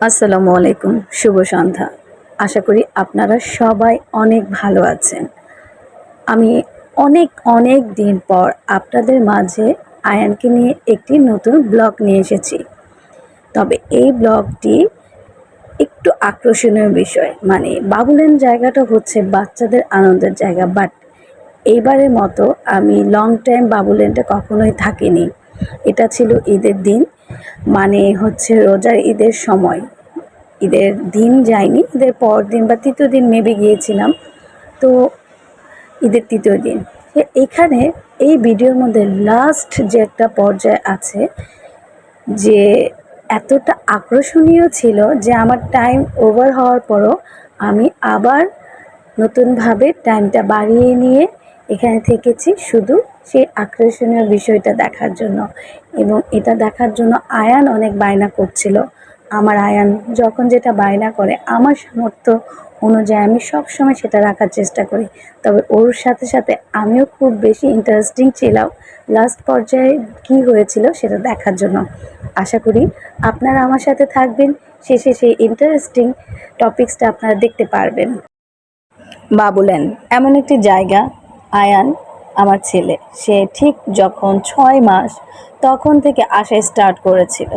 আসসালামু আলাইকুম, শুভ সন্ধ্যা। আশা করি আপনারা সবাই অনেক ভালো আছেন। আমি অনেক অনেক দিন পর আপনাদের মাঝে আয়ানকে নিয়ে একটি নতুন ব্লগ নিয়ে এসেছি। তবে এই ব্লগটি একটু আকর্ষণীয় বিষয়, মানে বাবুল্যান্ড জায়গাটা হচ্ছে বাচ্চাদের আনন্দের জায়গা, বাট এইবারের মতো আমি লং টাইম বাবুল্যান্ডে কখনোই থাকিনি। এটা ছিল ঈদের দিন, মানে হচ্ছে রোজার ঈদের সময়। ঈদের দিন যাইনি, ঈদের পরের দিন বা তৃতীয় দিন মেবি গিয়েছিলাম। তো ঈদের তৃতীয় দিন এখানে এই ভিডিওর মধ্যে লাস্ট যে একটা পর্যায়ে আছে, যে এতটা আকর্ষণীয় ছিল যে আমার টাইম ওভার হওয়ার পরও আমি আবার নতুনভাবে টাইমটা বাড়িয়ে নিয়ে এখানে থেকেছি শুধু সেই আকর্ষণীয় বিষয়টা দেখার জন্য। এবং এটা দেখার জন্য আয়ান অনেক বায়না করছিল। আমার আয়ান যখন যেটা বায়না করে আমার সামর্থ্য অনুযায়ী আমি সবসময় সেটা রাখার চেষ্টা করি। তবে ওর সাথে সাথে আমিও খুব বেশি ইন্টারেস্টিং ছিলাম লাস্ট পর্যায়ে কী হয়েছিল সেটা দেখার জন্য। আশা করি আপনারা আমার সাথে থাকবেন, শেষে সেই ইন্টারেস্টিং টপিকসটা আপনারা দেখতে পারবেন। বাবুল্যান্ড এমন একটি জায়গা, আয়ান আমার ছেলে সে ঠিক যখন 6 মাস তখন থেকে আসা স্টার্ট করেছিল।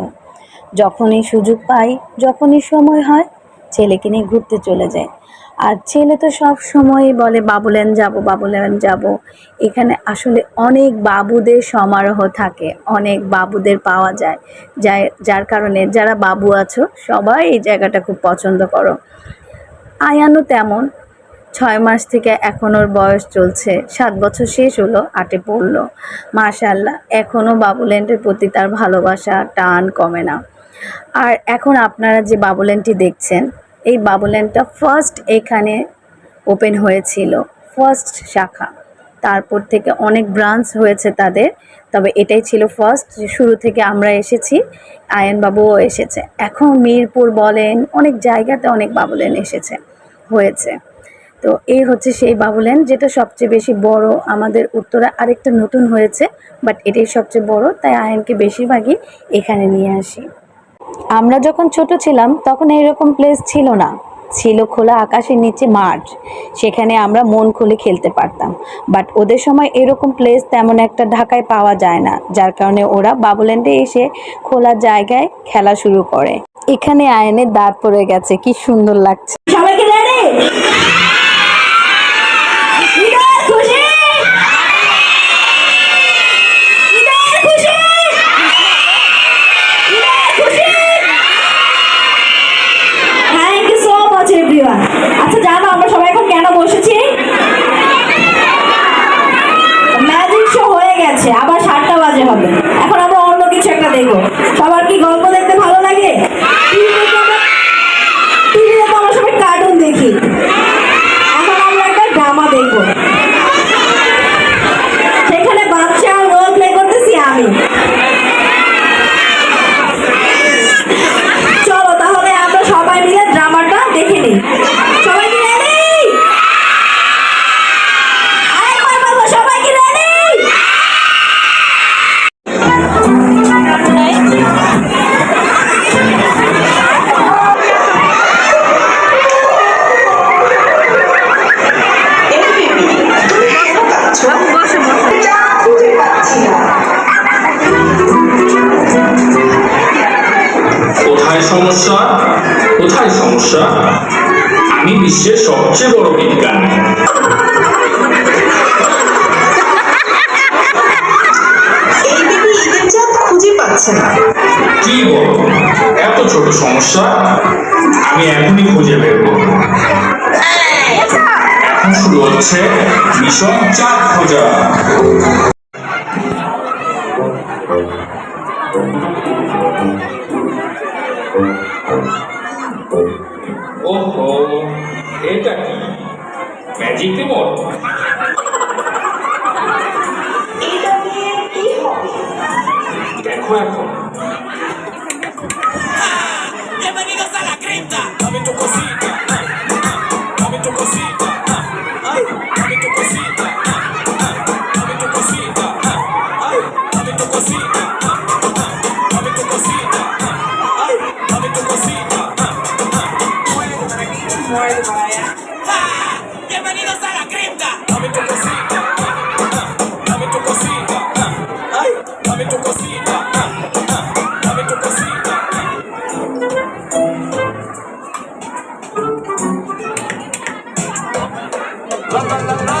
যখনই সুযোগ পাই, যখনই সময় হয়, ছেলেকে নিয়ে ঘুরতে চলে যায়। আর ছেলে তো সব সময়ই বলে বাবুল্যান্ড যাব, বাবুল্যান্ড যাব। এখানে আসলে অনেক বাবুদের সমারোহ থাকে, অনেক বাবুদের পাওয়া যায়, যার কারণে যারা বাবু আছো সবাই এই জায়গাটা খুব পছন্দ করো। আয়ানও তেমন, 6 মাস থেকে এখন ওর বয়স চলছে 7 বছর, শেষ হলো 8-এ পড়লো। মাশাআল্লাহ, এখনও বাবুল্যান্ডের প্রতি তার ভালোবাসা টান কমে না। আর এখন আপনারা যে বাবুল্যান্ডটি দেখছেন, এই বাবুল্যান্ডটা ফার্স্ট এখানে ওপেন হয়েছিল, ফার্স্ট শাখা। তারপর থেকে অনেক ব্রাঞ্চ হয়েছে তাদের, তবে এটাই ছিল ফার্স্ট। শুরু থেকে আমরা এসেছি, আয়ানবাবুও এসেছে। এখন মিরপুর বলেন, অনেক জায়গাতে অনেক বাবুল্যান্ড হয়েছে। তো এই হচ্ছে সেই বাবুল্যান্ড যেটা সবচেয়ে বেশি বড়। আমাদের উত্তরা আরেকটা নতুন হয়েছে, বাট এটাই সবচেয়ে বড়, তাই আয়ানকে বেশিরভাগই এখানে নিয়ে আসি। আমরা যখন ছোট ছিলাম তখন এইরকম প্লেস ছিল না, ছিল খোলা আকাশের নিচে মাঠ, সেখানে আমরা মন খুলে খেলতে পারতাম। বাট ওদের সময় এরকম প্লেস তেমন একটা ঢাকায় পাওয়া যায় না, যার কারণে ওরা বাবুল্যান্ডে এসে খোলা জায়গায় খেলা শুরু করে। এখানে আয়নের দাঁত পড়ে গেছে, কি সুন্দর লাগছে। সবাইকে রেডি? আচ্ছা, জানো আমরা সবাই এখন কেন বসেছি? ম্যাজিক শো হয়ে গেছে, আবার 7টা বাজে হবে। এখন আমরা অন্য কিছু একটা দেখবো। সবার কি গল্প দেখতে ভালো লাগে? টিভিতে তো আমরা সবাই কার্টুন দেখি, এখন আমরা একটা ড্রামা দেখবো। সেখানে বাচ্চা রোল প্লে করতেছি আমি। চলো তাহলে আমরা সবাই মিলে ড্রামাটা দেখে নিই। সবাই কি রেডি? আরেকবার বলবো, সবাই কি রেডি? কোথায় সমস্যা? কোথায় সমস্যা? আমি বিশ্বের সবচেয়ে বড় বিজ্ঞানী। এই বেবি ঈদের চাঁদ খুঁজে পাচ্ছে না। কি বলো, এত ছোট সমস্যা? আমি এখনই খুঁজে বের করব। এখন শুরু হচ্ছে মিশন চাঁদ খোঁজা। ওহো, এটা কি ম্যাজিক রিমোট? এটা দিয়ে কি হবে? দেখো এখন। Bienvenidos a la cripta. Dame tu cosita. Dame tu cosita. Ay, dame tu cosita. Dame tu cosita. Ay, dame tu cosita. Dame tu cosita. Ay, dame tu cosita. muerde para allá. ¡Ah! Bienvenidos a la cripta. Dame tu cosita. Dame tu cosita. Ay, dame tu cosita. Dame tu cosita. La la la la.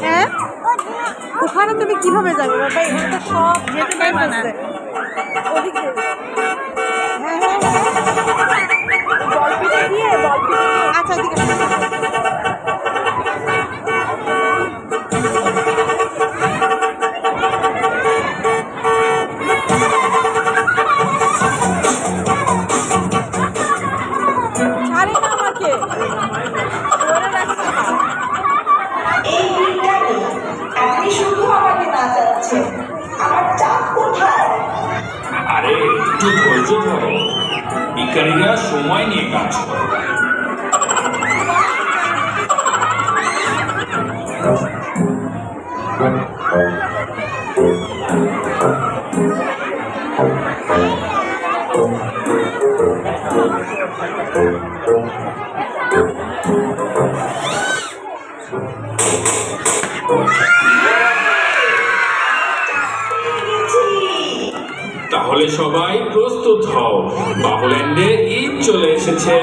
হ্যাঁ ওখানে তুমি কিভাবে যাবে বাবা এখানে তো সব যেতে পারবে ওদিকে হ্যাঁ হ্যাঁ বলপিটে দিয়ে আচ্ছা ওদিকে ছাড়ে না আমাকে ধরে রাখছে না এই বিজ্ঞানী আপনি শুধু আমাকে নাচাচ্ছেন আমার চাপ কোথায়? আরে একটু ধৈর্য ধরো, বিজ্ঞানীরা সময় নিয়ে কাজ করে। তাহলে সবাই প্রস্তুত হও, বাহুল্যান্ডে ঈদ চলে এসেছে।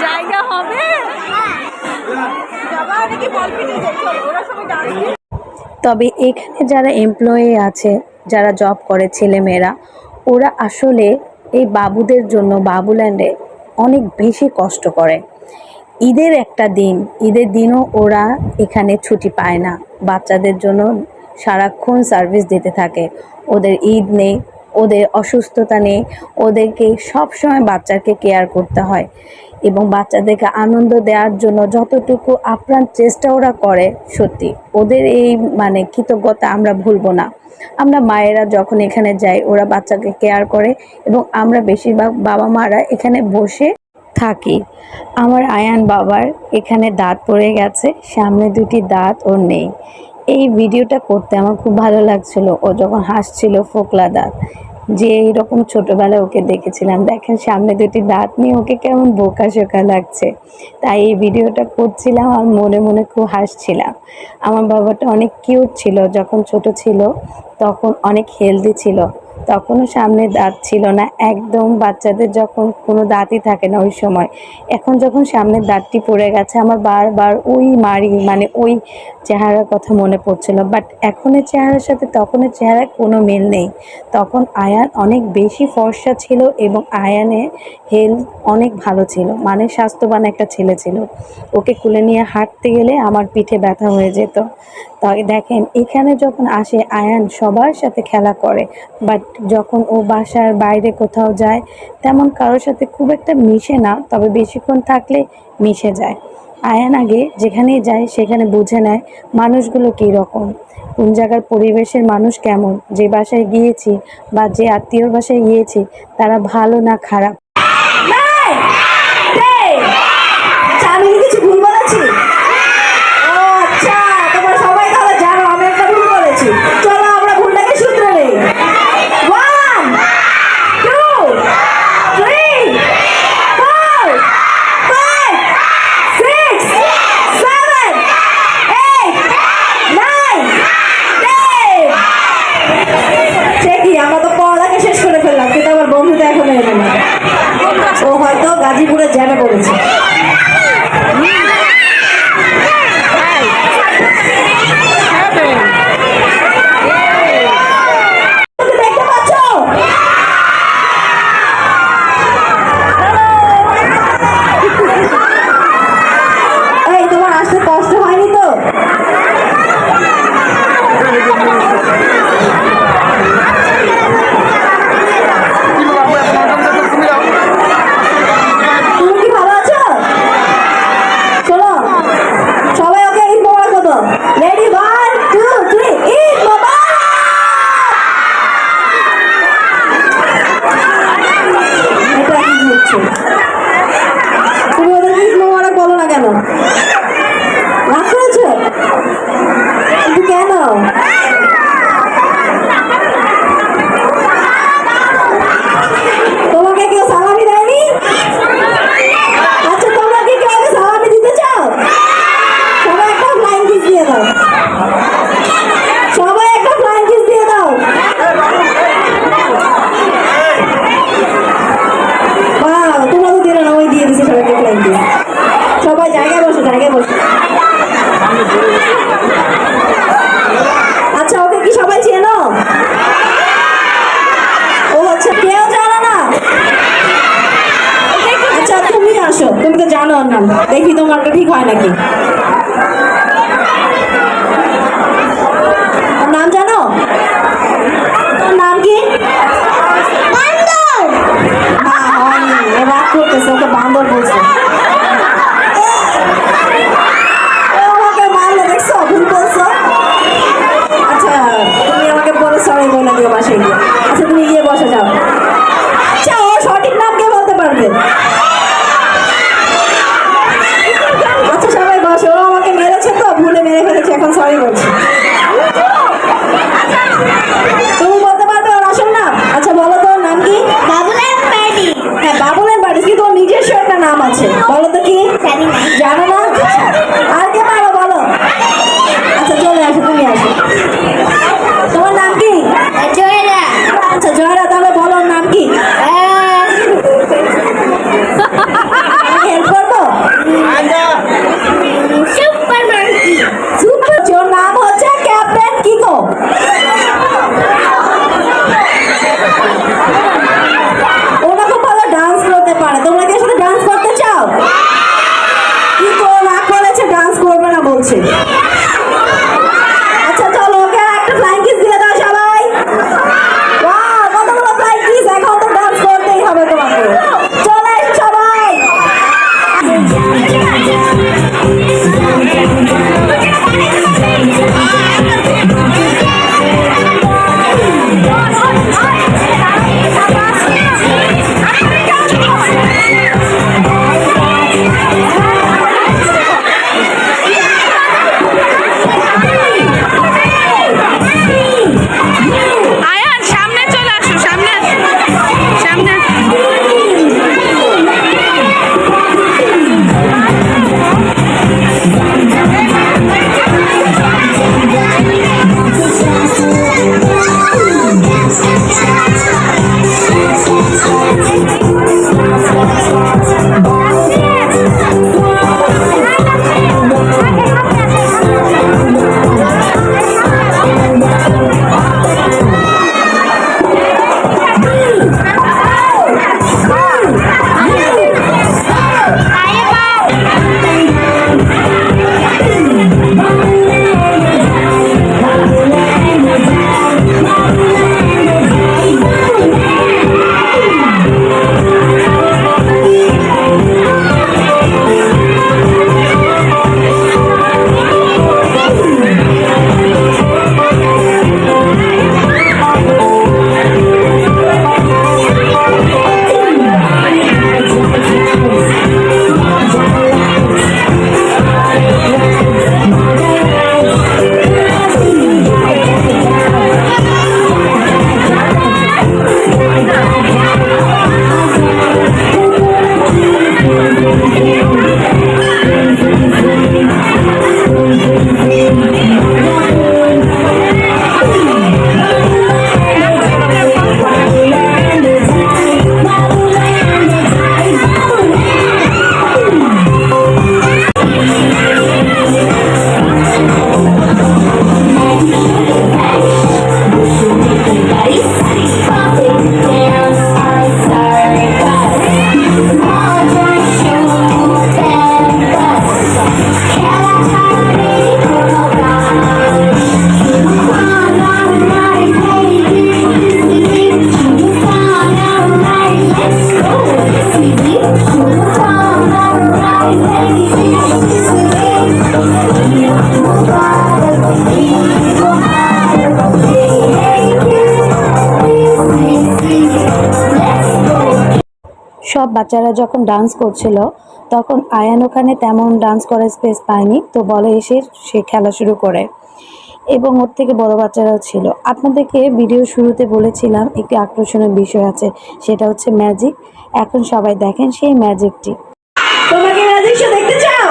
জায়গা হবে যাবা নাকি বলপিটে যাই চলো ওরা সবাই ডান্স তবে এখানে যারা এমপ্লয়ি আছে, যারা জব করে ছেলেমেয়েরা, ওরা আসলে এই বাবুদের জন্য বাবুল্যান্ডে অনেক বেশি কষ্ট করে। ঈদের একটা দিন, ঈদের দিনও ওরা এখানে ছুটি পায় না, বাচ্চাদের জন্য সারাক্ষণ সার্ভিস দিতে থাকে। ওদের ঈদ নেই, ওদের অসুস্থতা নেই, ওদেরকে সবসময় বাচ্চাকে কেয়ার করতে হয় এবং বাচ্চাদেরকে আনন্দ দেওয়ার জন্য যতটুকু আপ্রাণ চেষ্টা ওরা করে, সত্যি ওদের এই মানে কৃতজ্ঞতা আমরা ভুলবো না। আমরা মায়েরা যখন এখানে যাই, ওরা বাচ্চাকে কেয়ার করে এবং আমরা বেশিরভাগ বাবা মারা এখানে বসে থাকি। আমার আয়ান বাবার এখানে দাঁত পড়ে গেছে, সামনে দুটি দাঁত ওর নেই। এই ভিডিওটা করতে আমার খুব ভালো লাগছিল, ও যখন হাসছিল ফোকলা দাঁত, যে এইরকম ছোটোবেলায় ওকে দেখেছিলাম। দেখেন সামনে দুটি দাঁত নিয়ে ওকে কেমন বোকা শোকা লাগছে। তাই এই ভিডিওটা করছিলাম আর মনে মনে খুব হাসছিলাম। আমার বাবাটা অনেক কিউট ছিল, যখন ছোট ছিল তখন অনেক হেলদি ছিল, তখনও সামনে দাঁত ছিল না, একদম বাচ্চাদের যখন কোনো দাঁতই থাকে না ওই সময়। এখন যখন সামনের দাঁতটি পড়ে গেছে, আমার বারবার ওই মানে ওই চেহারার কথা মনে পড়ছিল। বাট এখনের চেহারার সাথে তখনের চেহারার কোনো মিল নেই। তখন আয়ান অনেক বেশি ফর্সা ছিল এবং আয়ানের হেলথ অনেক ভালো ছিল, মানে স্বাস্থ্যবান একটা ছেলে ছিল। ওকে কুলে নিয়ে হাঁটতে গেলে আমার পিঠে ব্যথা হয়ে যেত। তাই দেখেন এখানে যখন আসে আয়ান সবার সাথে খেলা করে, বাট যখন ও বাসার বাইরে কোথাও যায় তেমন কারোর সাথে খুব একটা মিশে না, তবে বেশিক্ষণ থাকলে মিশে যায়। আয়ান আগে যেখানেই যায় সেখানে বুঝে নেয় মানুষগুলো কী রকম, কোন জায়গার পরিবেশের মানুষ কেমন, যে বাসায় গিয়েছি বা যে আত্মীয়র বাসায় গিয়েছি তারা ভালো না খারাপ। আমি কিছু ভুল বলেছি? ও আচ্ছা, তোমরা সবাই তাহলে জানো আমি একটা ভুল বলেছি। চলো আমরা ভুলটাকে শুধরে নেই। 1 2 3 4 5 6 7 8 9 10। ঠিকই, আমরা তো পড়ালেখা শেষ করে ফেললাম, কিন্তু আমার বন্ধুটা এখনো এলো না। ও হয়তো গাজীপুরে জ্যামে পড়েছে। ওর নাম, দেখি তোমারটা ঠিক হয় নাকি। ওর নাম জানো? তোর নাম কি? বান্দর। না হয়নি, ও রাগ করতেছে, ওকে বান্দর বলছে। ও আমাকে মারলো, দেখছো? ভুল বলছো। আচ্ছা তুমি আমাকে পরে সরি বলে দিও বাসায় গিয়ে। আচ্ছা তুমি গিয়ে বসে যাও। আচ্ছা ও সঠিক নাম কে বলতে পারবে? আচ্ছা সবাই বসে, ও আমাকে মেরেছে তো, ভুলে মেরে ফেলেছে, এখন সরি বলছি। তুমি বলতে পারবে ওর আসল নাম? আচ্ছা বলো তো ওর নাম কি? বাবুলের বাড়ি। হ্যাঁ বাবুলের বাড়ি, কিন্তু ওর নিজস্ব একটা নাম আছে, বলো তো কি? জানো না? আর কে পারো বলো? আচ্ছা চলে আসো, তুমি আসো। তোমার নাম কি? জয়রা। আচ্ছা জয়রা, তাহলে বলো ওর নাম কি? হেল্প করবো? Super monkey. সুপার, ওর নাম হচ্ছে ক্যাপ্টেন কিকো। ওরা খুব ভালো ডান্স করতে পারে, তোমরা কি আসলে ডান্স করতে চাও? কিকো না করেছে, ডান্স করবে না বলছে। আচ্ছা চলো ওকে একটা ফ্লাইং কিস দিয়ে দাও সবাই। ওয়াও কতগুলো ফ্লাইং কিস, এখন তো ডান্স করতেই হবে তোমাকে। চলে এসো সবাই। আয়ান সামনে চলে আসো, সামনে সামনে। সব বাচ্চারা যখন ডান্স করছিল তখন আয়ান ওখানে তেমন ডান্স করার স্পেস পায়নি, তো বলে এসে সে খেলা শুরু করে এবং ওর থেকে বড় বাচ্চারাও ছিল। আপনাদেরকে ভিডিও শুরুতে বলেছিলাম একটি আকর্ষণীয় বিষয় আছে, সেটা হচ্ছে ম্যাজিক। এখন সবাই দেখেন সেই ম্যাজিকটি। তোমরা কি ম্যাজিক শো দেখতে চাও?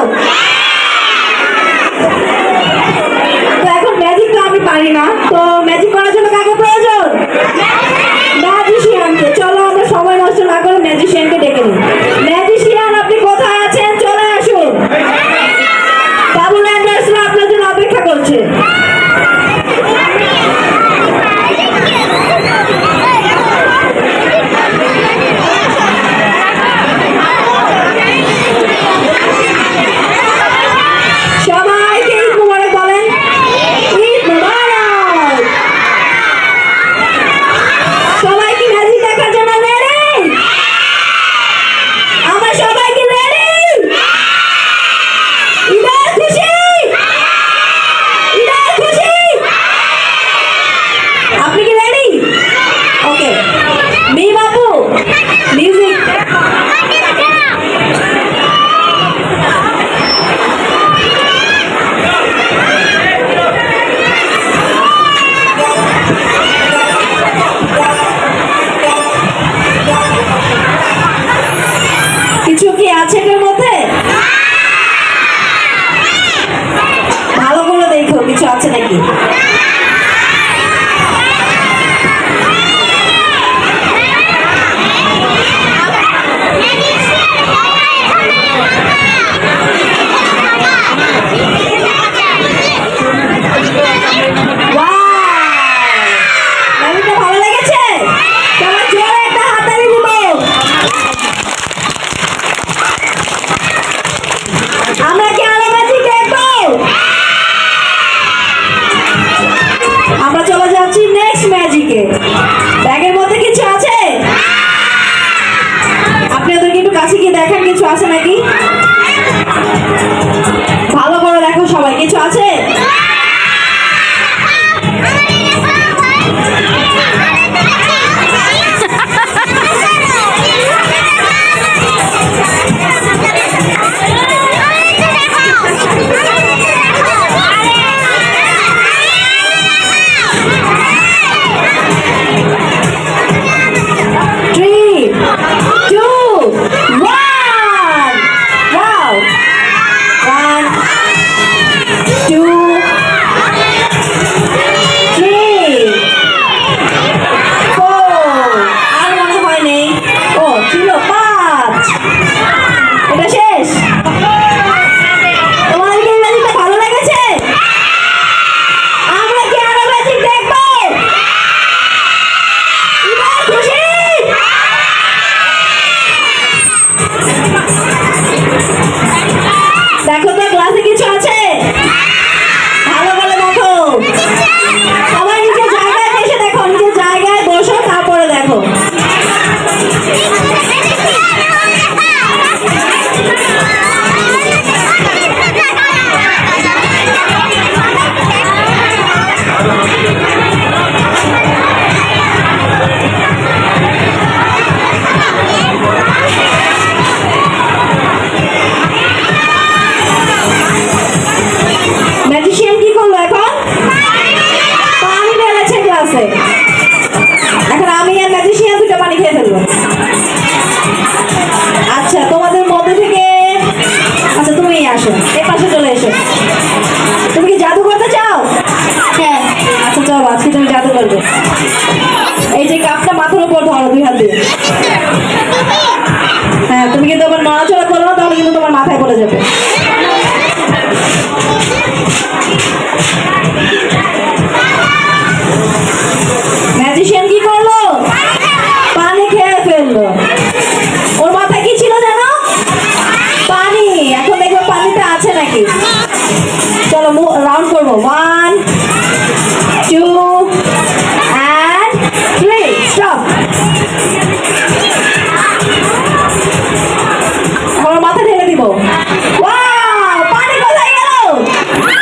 তো এখন ম্যাজিক তো আমি পারি না, তো ম্যাজিক করার জন্য কাকে প্রয়োজন? ম্যাজিশিয়ানকে। চলো আমরা সময় নষ্ট না করে ম্যাজিশিয়ানকে ডেকে নিই। ম্যাজিশিয়ান আপনি কোথায় আছেন? চলে আসুন। বাবুল অ্যান্ডারসন আপনার জন্য অপেক্ষা করছে। আছে নাকি? ভালো করে দেখো সবাই, কিছু আছে? দেখো তো ক্লাসে কিছু আছে? ভালো করে দেখো সবাই, নিজের জায়গায় বসে দেখো, নিজের জায়গায় বসো তারপরে দেখো। ম্যাজিশিয়ান কি করলো এখন? পানি ঢেলেছে ক্লাসে। এখন আমি আর ম্যাজিশিয়ান দুটো পানি খেয়ে ফেলবো। আচ্ছা তোমাদের মধ্যে থেকে, আচ্ছা তুমি আসো, এই পাশে চলে এসো। তুমি কি জাদু করতে চাও? হ্যাঁ। আচ্ছা চলো, আজকে তুমি জাদু করবে। এই যে কাপটা মাথার উপর ধরো 2 হাত দিয়ে। হ্যাঁ, তুমি কিন্তু আবার নড়াচড়া করো না, তাহলে কিন্তু তোমার মাথায় পড়ে যাবে। ম্যাজিশিয়ান কি করলো? পানি খেয়ে ফেললো। ওর মাথায় কি ছিল জানো? পানি। এখন দেখবো পানিতে আছে নাকি। চলো রাউন্ড করবো, 1 2 and 3 স্টপ। আমার মাথা ঢেলে দিব। ওয়াও, পানি কোথায় গেল?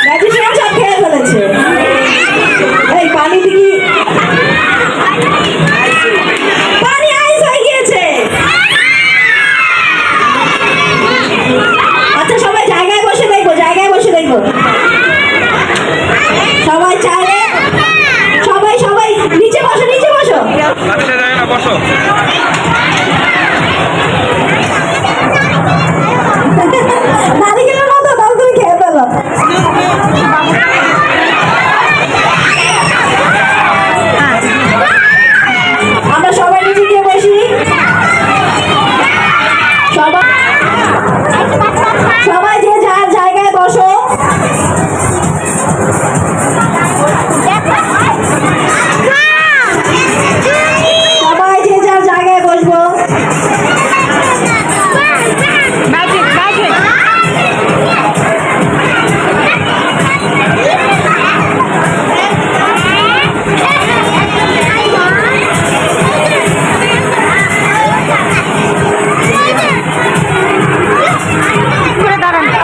ম্যাজিশিয়ান সব খেয়ে ফেলেছে। এই পানি দিকে পানি আইস হয়ে গিয়েছে। আচ্ছা সবাই জায়গায় বসে দেখবো, জায়গায় বসে দেখবো। সবাই চাইলে সবাই সবাই নিচে বসো, নিচে বসো। নারিকেলের মতো তাহলে তুমি খেয়ে ফেলো। আমরা সবাই নিচে গিয়ে বসি। সবাই যে যার জায়গায় বসো। সবাই যে যার জায়গায় বসবো। দাঁড়ান।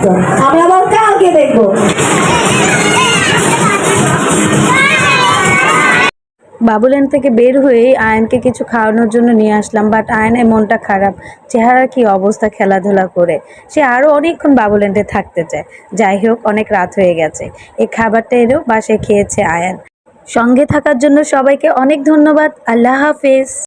আচ্ছা আমি আবার কালকে দেখবো। বাবুল্যান্ড থেকে বের হয়েই আয়ানকে কিছু খাওয়ানোর জন্য নিয়ে আসলাম, বাট আয়ানের মনটা খারাপ, চেহারার কি অবস্থা খেলাধুলা করে। সে আরও অনেকক্ষণ বাবুল্যান্ডে থাকতে চায়। যাই হোক, অনেক রাত হয়ে গেছে। এই খাবারটা এনেও বাসায় খেয়েছে আয়ান। সঙ্গে থাকার জন্য সবাইকে অনেক ধন্যবাদ। আল্লাহ হাফেজ।